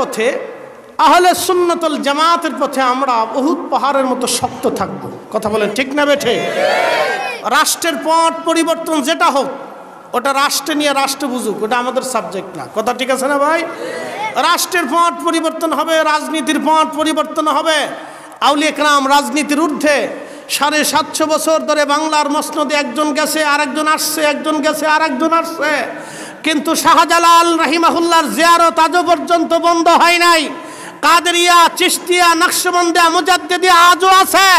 পথে, আহলে সুন্নাতুল জামাতের পথে আমরা উহুদ পাহাড়ের মতো শক্ত থাকবো। কথা বলেন ঠিক না বেঠে? রাষ্ট্রের পথ পরিবর্তন যেটা হোক, ওটা রাষ্ট্রে নিয়ে রাষ্ট্র বুঝুক, ওটা আমাদের সাবজেক্ট না। কথা ঠিক আছে না ভাই? রাষ্ট্রের পথ পরিবর্তন হবে, রাজনীতির পথ পরিবর্তন হবে। আউলিয়া কেরাম রাজনীতির ঊর্ধ্বে। 750 বছর ধরে বাংলার মসনদে একজন গেছে, আরেকজন আসছে, একজন গেছে, আরেকজন আসছে, কিন্তু শাহজালাল রাহিমাহুল্লাহর জিয়ারত আজও পর্যন্ত বন্ধ হয় নাই। কাদেরিয়া, চিশতিয়া, নকশবন্দিয়া, মুজাদ্দিদিয়া আজও আছে।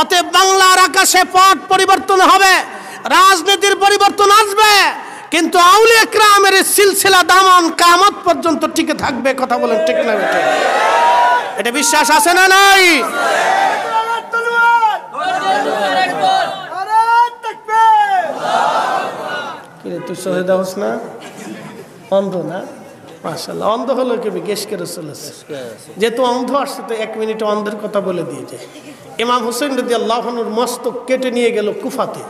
অতএব বাংলার আকাশে পথ পরিবর্তন হবে, রাজনীতির পরিবর্তন আসবে, কিন্তু আউলিয়া কেরামের সিলসিলা দামন কিয়ামত পর্যন্ত টিকে থাকবে। কথা বলেন ঠিক না বেঠিক? এটা বিশ্বাস আছে না নাই? তুই শহীদ হোস না? অন্ধ না? মাশাআল্লাহ, অন্ধ হলো কেবি গেশকে রসুল আছে, যেহেতু অন্ধ আসছে তো 1 মিনিট অন্ধের কথা বলে দিয়েছে। ইমাম হুসেন রাদিয়াল্লাহু আনহুর মস্তক কেটে নিয়ে গেল কুফাতে।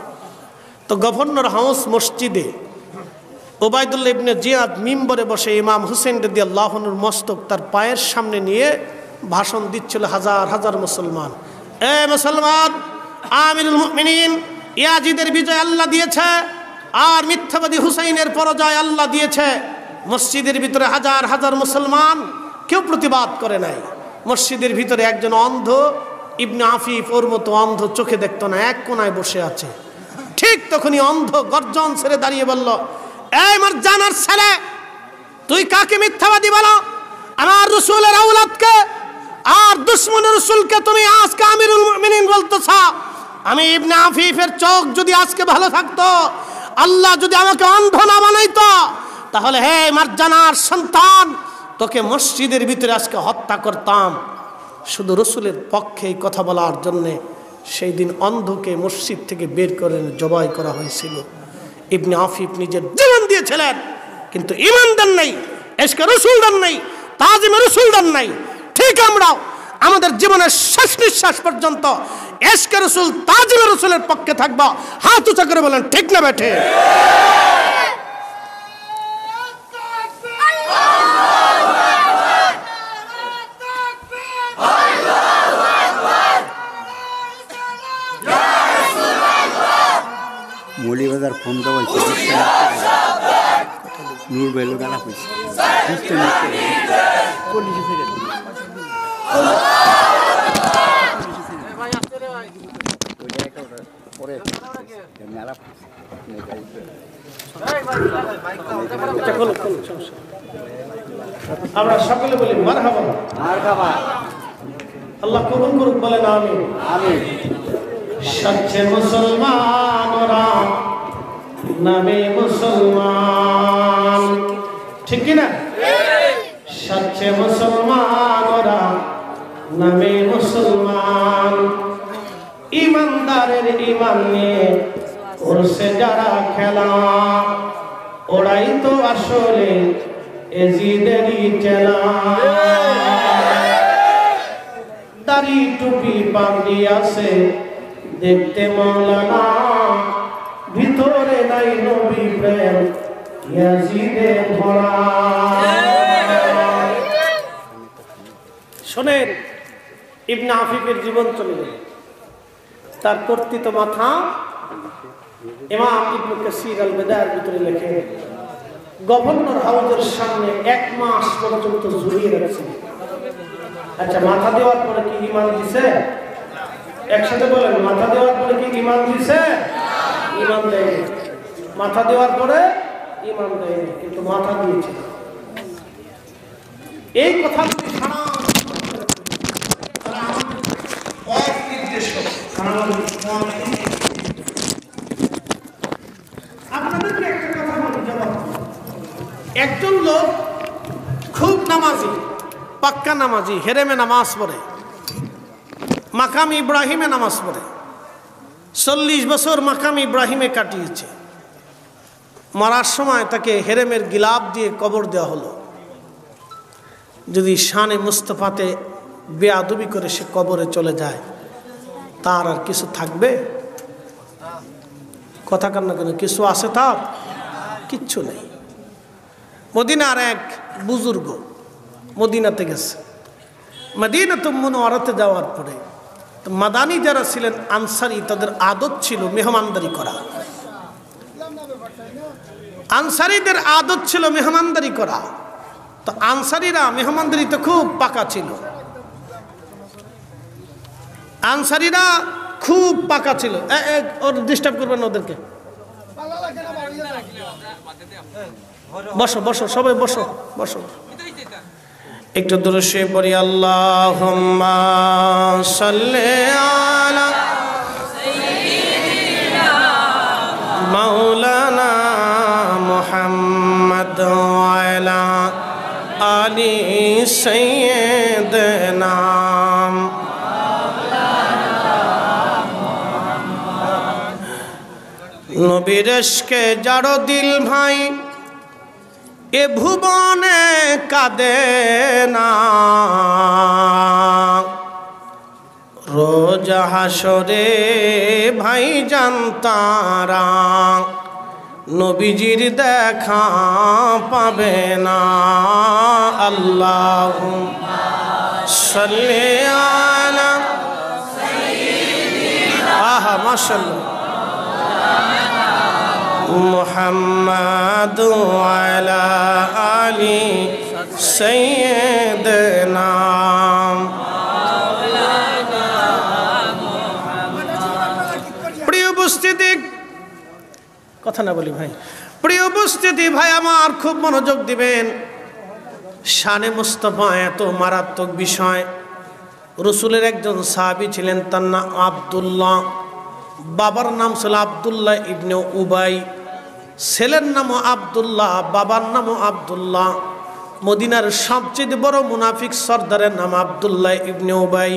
তো গভর্নর হাউস মসজিদে ওবায়দুল্লাহ ইবনে জিয়াদ মিম্বরে বসে ইমাম হুসেন রাদিয়াল্লাহু আনহুর মস্তক তার পায়ের সামনে নিয়ে ভাষণ দিচ্ছিল হাজার হাজার মুসলমান। এ মুসলমান, আমিরুল মুমিনিন ইয়াজিদের বিজয় আল্লাহ দিয়েছে, আর মিথ্যাবাদী হুসাইনের পরাজয় আল্লাহ দিয়েছে। মসজিদের ভিতরে হাজার হাজার মুসলমান, কেউ প্রতিবাদ করে নাই। মসজিদের ভিতরে একজন অন্ধ ইবনে আফিফ, ওর মতো অন্ধ, চোখে দেখতো না, এক কোনায় বসে আছে। ঠিক তখনই অন্ধ গর্জন ছেড়ে দাঁড়িয়ে বলল, এই মারজানার ছেলে, তুই কাকে মিথ্যাবাদী বলো? আমার রাসূলের আওলাদকে আর দুশমনের রাসূলকে তুমি আজকে আমিরুল মুমিনিন বলতেছ? আমি ইবনে আফিফের চোখ যদি আজকে ভালো থাকতো, আল্লাহ যদি আমাকে অন্ধ না বানাইতো, তাহলে হে মারজানার সন্তান, তোকে মসজিদের ভিতরে আজকে হত্যা করতাম। শুধু রসুলের পক্ষে এই কথা বলার জন্যে সেই দিন অন্ধকে মসজিদ থেকে বের করে জবাই করা হয়েছিল। ইবনে আফিফ নিজের জীবন দিয়েছিলেন, কিন্তু ঈমান দেন নাই, ইশকে রসুল দেন নাই, তাজিমে রসুল দেন নাই। ঠিক আমরাও আমাদের জীবনের শেষ নিঃশ্বাস পর্যন্ত ইশকে রসুল, তাজিমে রসুলের পক্ষে থাকবো। হাত উঁচা করে বলেন ঠিক না বেঠে? মৌলিবাজার ফোন দেওয়া নূর বেলু গালা কইছে আমরা সকলে বলি মারহাবা, মারহাবা। আল্লাহ কবুল করুক, বলেন আমিন, আমিন। সচ্চে মুসলমান ওরা, নামে মুসলমান, ঠিক কি না? সচ্চে মুসলমান ওরা, নামে মুসলমান। ইমানদারের ইমান নিয়ে করছে যারা খেলা, ওরাই তো আসলে এজিদেরই চেলা। দাড়ি টুপি পাগড়ি আছে দেখতে মৌলানা, ভিতরে নাই নবী প্রেম ইয়াজিদে ভরা। শোনেন, ইবনে আফিফের জীবন চলে গেল। তার কর্তৃত্ব মাথা ইমাম ইবনে কাসির আল বিদায়ের ভিতরে লেখে, গভর্নর হাউসের সামনে 1 মাস পর্যন্ত ঝুলিয়ে রেখেছে। আচ্ছা, মাথা দেওয়ার পরে কি ঈমান দিছে? একসাথে বলেন, মাথা দেওয়ার পরে কি ঈমান দিছে? ঈমান দেয়নি। মাথা দেওয়ার পরে ঈমান দেয়নি, কিন্তু মাথা দিয়েছে। এই কথাগুলি সারা আপনাদেরকে একটা কথা বলি, জবাব। একজন লোক খুব নামাজি, পাক্কা নামাজি, হেরেমে নামাজ পড়ে, মাকাম ইব্রাহিমে নামাজ পড়ে, 40 বছর মাকাম ইব্রাহিমে কাটিয়েছে। মরার সময় তাকে হেরেমের গিলাপ দিয়ে কবর দেওয়া হলো। যদি শানে মুস্তফাতে বেয়াদবি করে সে কবরে চলে যায়, তার আর কিছু থাকবে? কথা কান্না কেন, কিছু আছে তার? কিচ্ছু নেই। মদিনার এক বুজুর্গ মদিনাতে গেছে। মদিনাতুল মুনাওয়ারাতে যাওয়ার পরে তো মাদানী যারা ছিলেন আনসারি, তাদের আদত ছিল মেহমানদারি করা। আনসারিদের আদত ছিল মেহমানদারি করা। তো আনসারিরা মেহমানদারিতে খুব পাকা ছিল। আনসারিরা খুব পাকা ছিল। ওর ডিস্টার্ব করবেন ওদেরকে। বসো বসো সবাই বসো বসো। একটু দুরূদে পড়ি, আল্লাহুম্মা সাল্লি আলা সাইয়্যিদিনা মাওলানা মুহাম্মদ ওয়া আলা আলি সাইয়্যিদিনা। নবীর ইশকে যার দিল ভাই এ ভুবনে কাঁদে না, রোজ হাসরে ভাই জানতারা নবীজির দেখা পাবে না। আল্লাহুম্মা সাল্লি আলা সাইয়্যিদিনা, আহা মাশাআল্লাহ, মুহাম্মাদ ওয়া আলা আলি সাইয়্যিদিনা। প্রিয় উপস্থিতি, কথা না বলি ভাই, প্রিয় উপস্থিতি ভাই আমার খুব মনোযোগ দিবেন। শানে মুস্তাফা এত মারাত্মক বিষয়। রসুলের একজন সাহাবী ছিলেন, তার নাম আব্দুল্লাহ। বাবার নাম ছিল আব্দুল্লাহ ইবনে উবাই, ছেলের নামও আব্দুল্লাহ, বাবার নামও আব্দুল্লাহ। মদিনার সবচেয়ে বড় মুনাফিক সর্দারের নাম আব্দুল্লাহ ইবনে উবাই।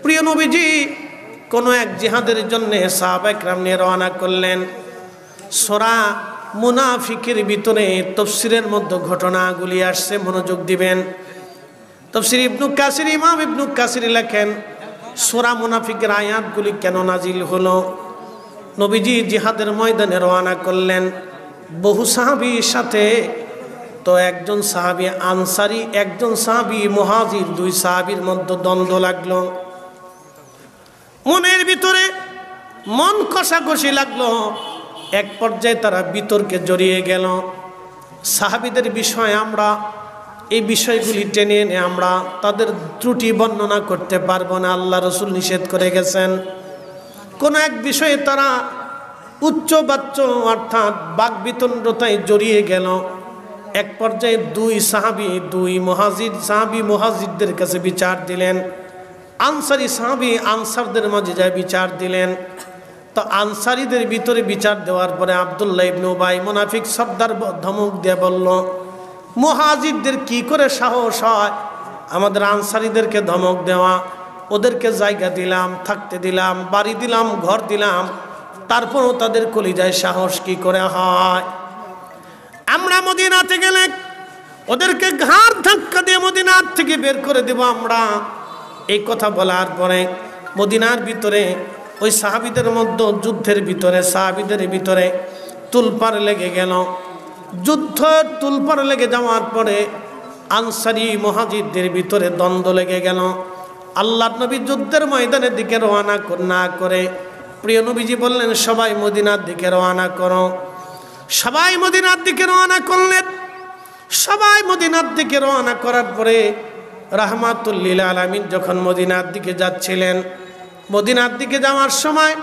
প্রিয় নবীজি কোনো এক জিহাদের জন্য সাহাবায়ে কেরাম নিয়ে রওনা করলেন। সূরা মুনাফিকের ভিতরে তাফসীরের মধ্যে ঘটনাগুলি আসছে, মনোযোগ দিবেন। তাফসীর ইবনে কাসির, ইমাম ইবনে কাসির লেখেন সূরা মুনাফিকের আয়াতগুলি কেন নাজিল হলো। নবীজি জিহাদের ময়দানে রওনা করলেন বহু সাহাবীর সাথে। তো একজন সাহাবী আনসারি, একজন সাহাবী মুহাজির, দুই সাহাবীর মধ্যে দ্বন্দ্ব লাগলো। মনের ভিতরে মন কষাকষি লাগলো। এক পর্যায়ে তারা বিতর্কে জড়িয়ে গেল। সাহাবীদের বিষয়ে আমরা এই বিষয়গুলি টেনে এনে আমরা তাদের ত্রুটি বর্ণনা করতে পারবো না, আল্লাহ রসুল নিষেধ করে গেছেন। কোনো এক বিষয়ে তারা উচ্চবাচ্য অর্থাৎ বাকবিতণ্ডতায় জড়িয়ে গেল। এক পর্যায়ে দুই সাহাবী, দুই মুহাজির সাহাবী মুহাজিরদের কাছে বিচার দিলেন, আনসারি সাহাবী আনসারদের মাঝে যায় বিচার দিলেন। তো আনসারীদের ভিতরে বিচার দেওয়ার পরে আব্দুল্লাহ ইবনে উবাই মুনাফিক সর্দার ধমক দিয়ে বলল, মুহাজিরদের কি করে সাহস হয় আমাদের আনসারীদেরকে ধমক দেওয়া? ওদেরকে জায়গা দিলাম, থাকতে দিলাম, বাড়ি দিলাম, ঘর দিলাম, তারপরও তাদের কলিজায় সাহস কি করে হয়? আমরা মদিনাতে গেলে ওদেরকে ঘাড় ধাক্কা দিয়ে মদিনার থেকে বের করে দেব আমরা। এই কথা বলার পরে মদিনার ভিতরে ওই সাহাবীদের মধ্যে যুদ্ধের ভিতরে সাহাবীদের ভিতরে তুলপার লেগে গেল। যুদ্ধের তুলপার লেগে যাওয়ার পরে আনসারি মুহাজিরদের ভিতরে দ্বন্দ্ব লেগে গেল। আল্লাহর নবী যুদ্ধের ময়দানের দিকে রওনা না করে প্রিয় নবীজি বললেন, সবাই মদিনার দিকে রওনা করো। সবাই মদিনার দিকে রওনা করলেন। সবাই মদিনার দিকে রওনা করার পরে রাহমাতুল লিল আলামিন যখন মদিনার দিকে যাচ্ছিলেন, মদিনার দিকে যাওয়ার সময়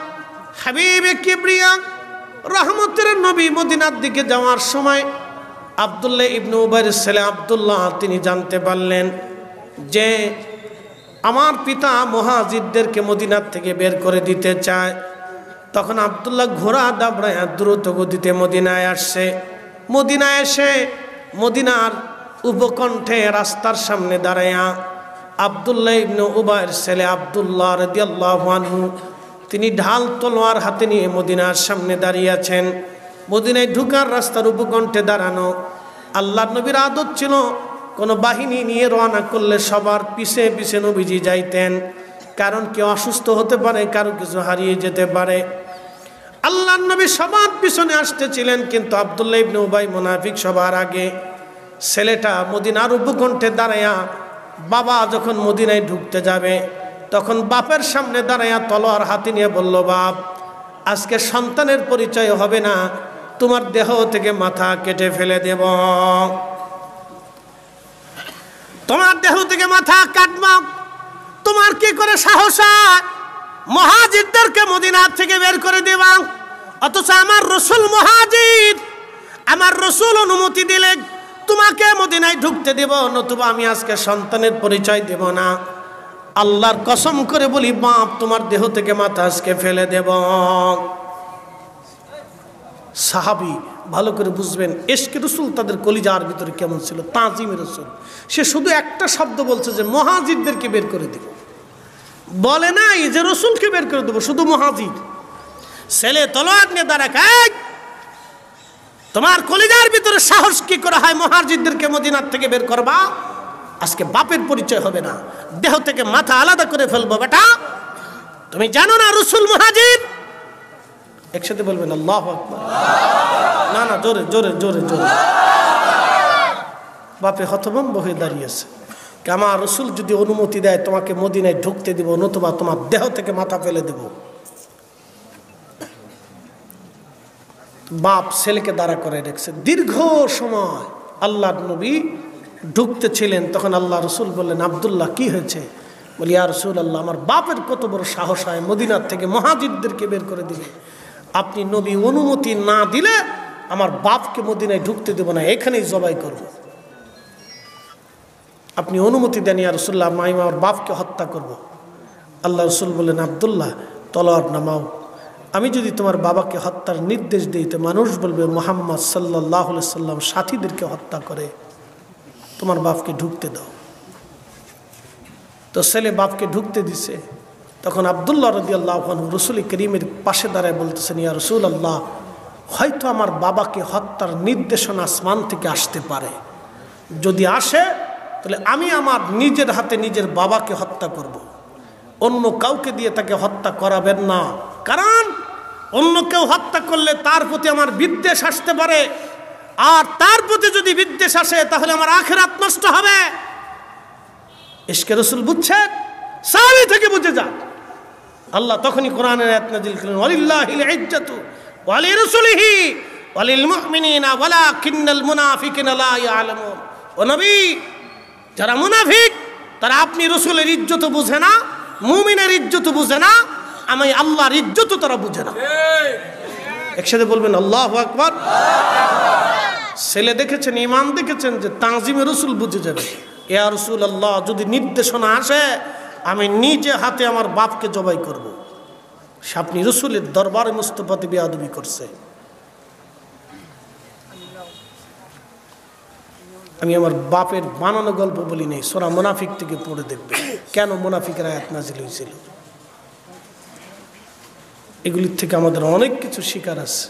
হাবিবে কিবরিয়া রহমতের নবী মদিনার দিকে যাওয়ার সময় আব্দুল্লাহ ইবনে উবাইর ছেলে আব্দুল্লাহ তিনি জানতে পারলেন যে আমার পিতা মুহাজিরদেরকে মদিনার থেকে বের করে দিতে চায়। তখন আব্দুল্লাহ ঘোড়া দাবড়ায় দ্রুত গতিতে মদিনায় আসছে। মদিনায় এসে মদিনার উপকণ্ঠে রাস্তার সামনে দাঁড়ায়া আব্দুল্লাহ ইবনে উবাইর ছেলে আব্দুল্লাহ রাদিয়াল্লাহু আনহু তিনি ঢাল তলোয়ার হাতে নিয়ে মদিনার সামনে দাঁড়িয়ে আছেন। মদিনায় ঢুকার রাস্তার উপকণ্ঠে দাঁড়ানো। আল্লাহর নবীর আদত ছিল কোনো বাহিনী নিয়ে রওনা করলে সবার পিছে পিছে নবীজি যাইতেন, কারণ কেউ অসুস্থ হতে পারে, কারো কিছু হারিয়ে যেতে পারে। আল্লাহর নবী সবার পিছনে আসতেছিলেন, কিন্তু আব্দুল্লাহ ইবনে উবাই মুনাফিক সবার আগে। ছেলেটা মদিনার উপকণ্ঠে দাঁড়াইয়া বাবা যখন মদিনায় ঢুকতে যাবে তখন বাপের সামনে দাঁড়াইয়া তলোয়ার হাতে নিয়ে বলল, বাপ আজকে সন্তানের পরিচয় হবে না, তোমার দেহ থেকে মাথা কেটে ফেলে দেব, তোমার দেহ থেকে মাথা কাটব। তোমার কি করে সাহস হয় মুহাজিরদেরকে মদিনা থেকে বের করে দেবা? অথচ আমার রাসূল মুহাজির, আমার রাসূল অনুমতি দিলে তোমাকে মদিনায় ঢুকতে দেব, নতুবা আমি আজকে সন্তানের পরিচয় দেব না। আল্লাহর কসম করে বলি বাপ, তোমার দেহ থেকে মাথা আজকে ফেলে দেব। সাহাবী ভালো করে বুঝবেন, ইশকে রাসূল তাদের কলিজার ভিতরে কেমন ছিল, তাজিমে রাসূল। সে শুধু একটা শব্দ বলছে যে মুহাজিরদেরকে বের করে দেব, বলে নাই যে রাসূলকে বের করে দেব, শুধু মুহাজির। ছেলে তলোয়ার নিয়ে দাঁড়ায়, তোমার কলিজার ভিতরে সাহস কি করে হয় মুহাজিরদেরকে মদিনার থেকে বের করবা? আজকে বাপের পরিচয় হবে না, দেহ থেকে মাথা আলাদা করে ফেলবো। বেটা তুমি জানো না রাসূল মুহাজির? একসাথে বলবেন আল্লাহু আকবার। না না, জোরে জোরে জোরে জোরে। বাপে হতভম্ব হয়ে দাঁড়িয়েছে। আমার রাসূল যদি অনুমতি দেয় তোমাকে মদিনায় ঢুকতে দিব, নতুবা তোমার দেহ থেকে মাথা ফেলে দেব। বাপ ছেলেকে দাঁড়া করে রেখেছে দীর্ঘ সময়। আল্লাহর নবী ঢুকতে ছিলেন, তখন আল্লাহ রাসূল বললেন, আব্দুল্লাহ কি হয়েছে? বলি, ইয়া রাসূলুল্লাহ, আমার বাপের কত বড় সাহস হয় মদিনার থেকে মুহাজিরদেরকে বের করে দিবে। আপনি নবী অনুমতি না দিলে আমার বাপকে মদিনায় ঢুকতে দেব না, এখানেই জবাই করব। আপনি অনুমতি দেন ইয়া রাসূলুল্লাহ, আমি আমার বাপকে হত্যা করব। আল্লাহ রাসূল বললেন, আব্দুল্লাহ তলোয়ার নামাও। আমি যদি তোমার বাবাকে হত্যার নির্দেশ দিই তো মানুষ বলবে মুহাম্মদ সাল্লাল্লাহু আলাইহি সাল্লাম সাথীদেরকে হত্যা করে, তোমার বাপকে ঢুকতে দাও। তো ছেলে বাপকে ঢুকতে দিছে। তখন আব্দুল্লাহ রাদিয়াল্লাহু আনহু রাসূল করিমের পাশে দাঁড়ায় বলতেছেন, ইয়া রাসূলুল্লাহ, হয়তো আমার বাবাকে হত্যার নির্দেশনা আসমান থেকে আসতে পারে, যদি আসে তাহলে আমি আমার নিজের হাতে নিজের বাবাকে হত্যা করব। অন্য কাউকে দিয়ে তাকে হত্যা করাবেন না, কারণ অন্য কেউ হত্যা করলে তার প্রতি আমার বিদ্বেষ আসতে পারে, আর তার প্রতি যদি বিদ্বেষ আসে তাহলে আমার আখিরাত নষ্ট হবে। ইশকে রাসূল বুঝছেন, সাহাবী থেকে বুঝে যান। আল্লাহ তখনই কোরআনের আয়াত নাযিল করলেন, ওয়ালিল্লাহিল ইজ্জাতু ওয়া লিরাসূলিহি ওয়া লিল মুমিনিনা ওয়ালাকিন্নাল মুনাফিকিনা লা ইয়ালামুন। ও নবী, যারা মুনাফিক তারা আপনি রাসূলের ইজ্জত বুঝে না, মুমিনের ইজ্জত বুঝে না, আমি আল্লাহর ইজ্জত তারা বুঝে না। একসাথে বলবেন আল্লাহু আকবার। ছেলে দেখেছেন, ঈমান দেখেছেন যে তাজিমে রাসূল বুঝে যাবে। ইয়া রাসূলুল্লাহ, যদি নির্দেশনা আসে আমি নিজে হাতে আমার বাপকে জবাই করব। সে আপনি রাসূলের দরবারে মুস্তাফাতে বেয়াদবি করছে। আমি আমার বাপের বানানো গল্প বলি নাই, সূরা মুনাফিক থেকে পড়ে দেখবে কেন মুনাফিকের আয়াত নাযিল হয়েছিল। এগুলির থেকে আমাদের অনেক কিছু শিকার আছে।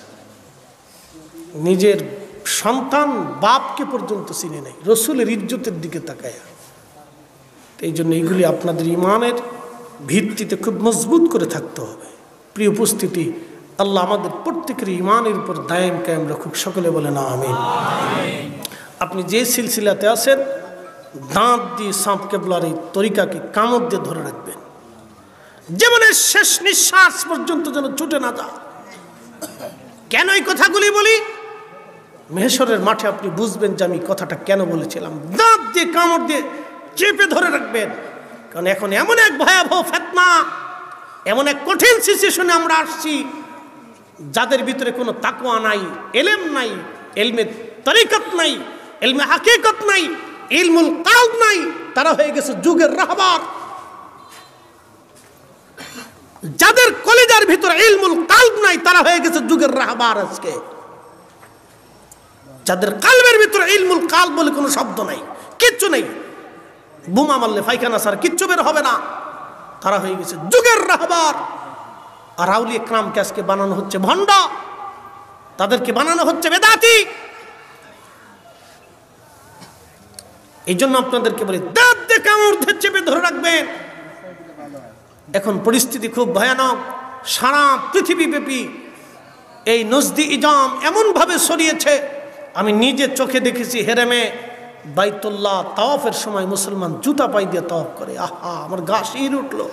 নিজের সন্তান বাপকে পর্যন্ত চিনে নাই, রাসূলের ইজ্জতের দিকে তাকায়। এই জন্য এগুলি আপনাদের ঈমানের ভিত্তিতে খুব মজবুত করে থাকতে হবে। প্রিয় উপস্থিতি, আল্লাহ আমাদের প্রত্যেকের ঈমানের উপর দায়েম কায়েম রাখুক। সকলে বলেন আমিন। আপনি যে সিলসিলাতে আছেন, দাঁত দিয়ে সাঁত কেবলার এই তরিকাকে কামড় দিয়ে ধরে রাখবেন, জীবনের শেষ নিঃশ্বাস পর্যন্ত যেন ছুটে না যায়। কেন এই কথাগুলি বলি? মেহেশরের মাঠে আপনি বুঝবেন যে আমি কথাটা কেন বলেছিলাম। দাঁত দিয়ে কামড় দিয়ে চেপে ধরে রাখবেন, কারণ এখন এমন এক ভয়াবহ ফিতনা, এমন এক কঠিন সিচুয়েশনে আমরা আসছি, যাদের ভিতরে কোনো তাকওয়া নাই, ইলম নাই, ইলমে তরিকত নাই, ইলমে হাকিকত নাই, ইলমুল কালব নাই, তারা হয়ে গেছে যুগের রাহবার। যাদের কলিজার ভিতরে ইলমুল কালব নাই তারা হয়ে গেছে যুগের রাহবার। আজকে যাদের কালবের ভিতরে ইলমুল কালব বলে কোনো শব্দ নাই, কিচ্ছু নেই, বোমা মারলে পায়খানা ছাড়া কিচ্ছু বের হবে না, তারা হয়ে গেছে যুগের রাহবার। আর আউলিয়া ইকরামকে আজকে বানানো হচ্ছে ভণ্ড, তাদেরকে বানানো হচ্ছে বেদাতি। এই জন্য আপনাদেরকে বলি, দাঁত দিয়ে কামড় দিয়ে চেপে ধরে রাখবেন। এখন পরিস্থিতি খুব ভয়ানক, সারা পৃথিবীব্যাপী এই নজদি ইজাম এমনভাবে ছড়িয়েছে, আমি নিজে চোখে দেখেছি হেরেমে বাইতুল্লাহ তাওয়াফের সময় মুসলমান জুতা পাই দিয়ে তাওয়াফ করে। আহা, আমার গা শির উঠলো।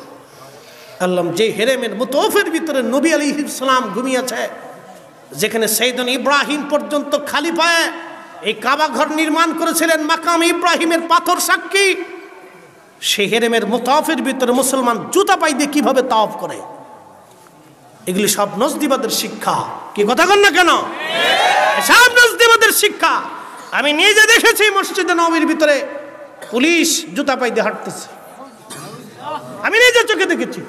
আল্লাহ, যে হেরেমের মুতাওয়াফের ভিতরে নবী আলাইহিস সালাম ঘুমিয়েছে, যেখানে সাইয়েদনা ইব্রাহিম পর্যন্ত খালি পায়ে এই কাবা ঘর নির্মাণ করেছিলেন, মাকাম ইব্রাহিমের পাথর সাক্ষী, সেই হেরেমের মুতাওয়াফের ভিতরে মুসলমান জুতা পাই দিয়ে কিভাবে তাওয়াফ করে? এগুলি সব নজদিবাদের শিক্ষা। কি কথা কন না কেন? সব নজদিবাদের শিক্ষা। আমি নিজে দেখেছি মসজিদে নববীর ভিতরে পুলিশ জুতা পাই দিয়ে হাঁটতেছে, আমি নিজে চোখে দেখেছি।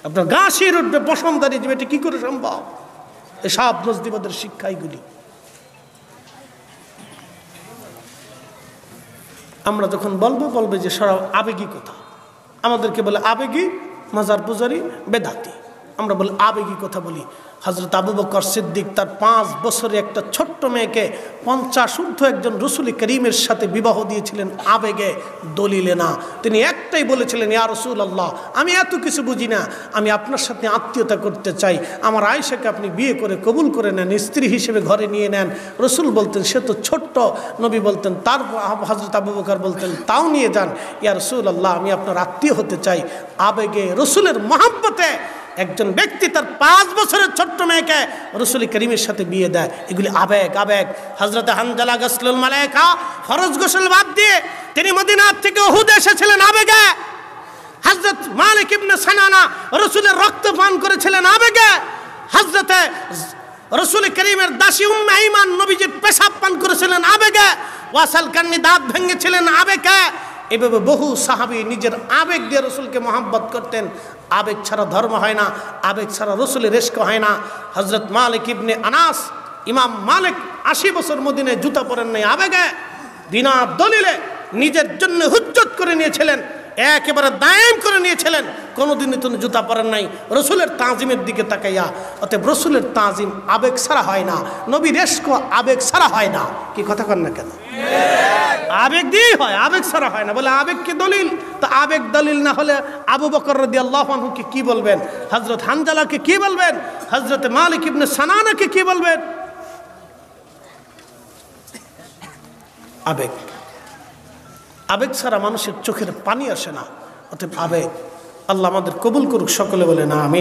আপনার গা শির উঠবে, পশম দাঁড়িয়ে যাবে, এটা কি করে সম্ভব? এসব নজদিবাদের শিক্ষা এগুলি। আমরা যখন বলবে যে সব আবেগী কথা, আমাদেরকে বলে আবেগী, মাজার পূজারি, বেদাতি। আমরা বলি আবেগী কথা বলি। হযরত আবু বকর সিদ্দিক তার 5 বছরের একটা ছোট্ট মেয়েকে 50 ঊর্ধ্ব একজন রাসূল করিমের সাথে বিবাহ দিয়েছিলেন আবেগে, দলিলে না। তিনি একটাই বলেছিলেন, ইয়া রাসূলুল্লাহ, আমি এত কিছু বুঝি না, আমি আপনার সাথে আত্মীয়তা করতে চাই, আমার আয়েশাকে আপনি বিয়ে করে কবুল করে নেন, স্ত্রী হিসেবে ঘরে নিয়ে নেন। রাসূল বলতেন, সে তো ছোট্ট। নবী বলতেন, তার হযরত আবু বকর বলতেন, তাও নিয়ে যান। ইয়া রাসূলুল্লাহ, আমি আপনার আত্মীয় হতে চাই। আবেগে, রাসূলের মহব্বতে একজন ব্যক্তি তার 5 বছরের ছোট্ট মেয়েকে রাসূল করিমের সাথে বিয়ে দেয়। এগুলি আবেগ। আবেগ। হযরত হানজালা গাসলুল মালায়েকা, ফরজ গোসল বাদ দিয়ে তিনি মদিনা থেকে উহুদ এসেছিলেন আবেগে। হযরত মালিক ইবনে সানানা রাসূলের রক্ত পান করেছিলেন আবেগে। হযরতে রাসূল করিমের দাসী উম্মে ঈমান নবীজির পেশাব পান করেছিলেন আবেগে। ওয়াসাল কান্নি দাঁত ভেঙেছিলেন আবেগে। এভাবে বহু সাহাবী নিজের আবেগ দিয়ে রাসূলকে মহব্বত করতেন। আবেগ ছাড়া ধর্ম হয় না, আবেগ ছাড়া রাসূলের ইশক হয় না। হযরত মালিক ইবনে আনাস, ইমাম মালিক 80 বছর মদিনায় জুতা পরেন নাই আবেগে, বিনা দলিলে নিজের জন্য হুজ্জত করে নিয়েছিলেন, একেবারে দায়েম করে নিয়েছিলেন। কোনোদিনই তিনি জুতা পরেন নাই রাসূলের তাজিমের দিকে তাকাইয়া। অতএব রাসূলের তাজিম আবেগ ছাড়া হয় না, নবীর ইশক আবেগ ছাড়া হয় না। কি কথা কন না কেন? আবেগ দিয়েই হয়, আবেগ ছাড়া হয় না। বলে আবেগ কি দলিল? তো আবেগ দলিল না হলে আবু বকর রাদিয়াল্লাহু আনহুকে কি বলবেন? হযরত হানজালাকে কি বলবেন? হযরত মালিক ইবনে সানানাকে কি বলবেন? আবেগ। আবেগ ছাড়া মানুষের চোখের পানি আসে না। অতএব আবেগ। আল্লাহ আমাদের কবুল করুক, সকলে বলে না আমিন।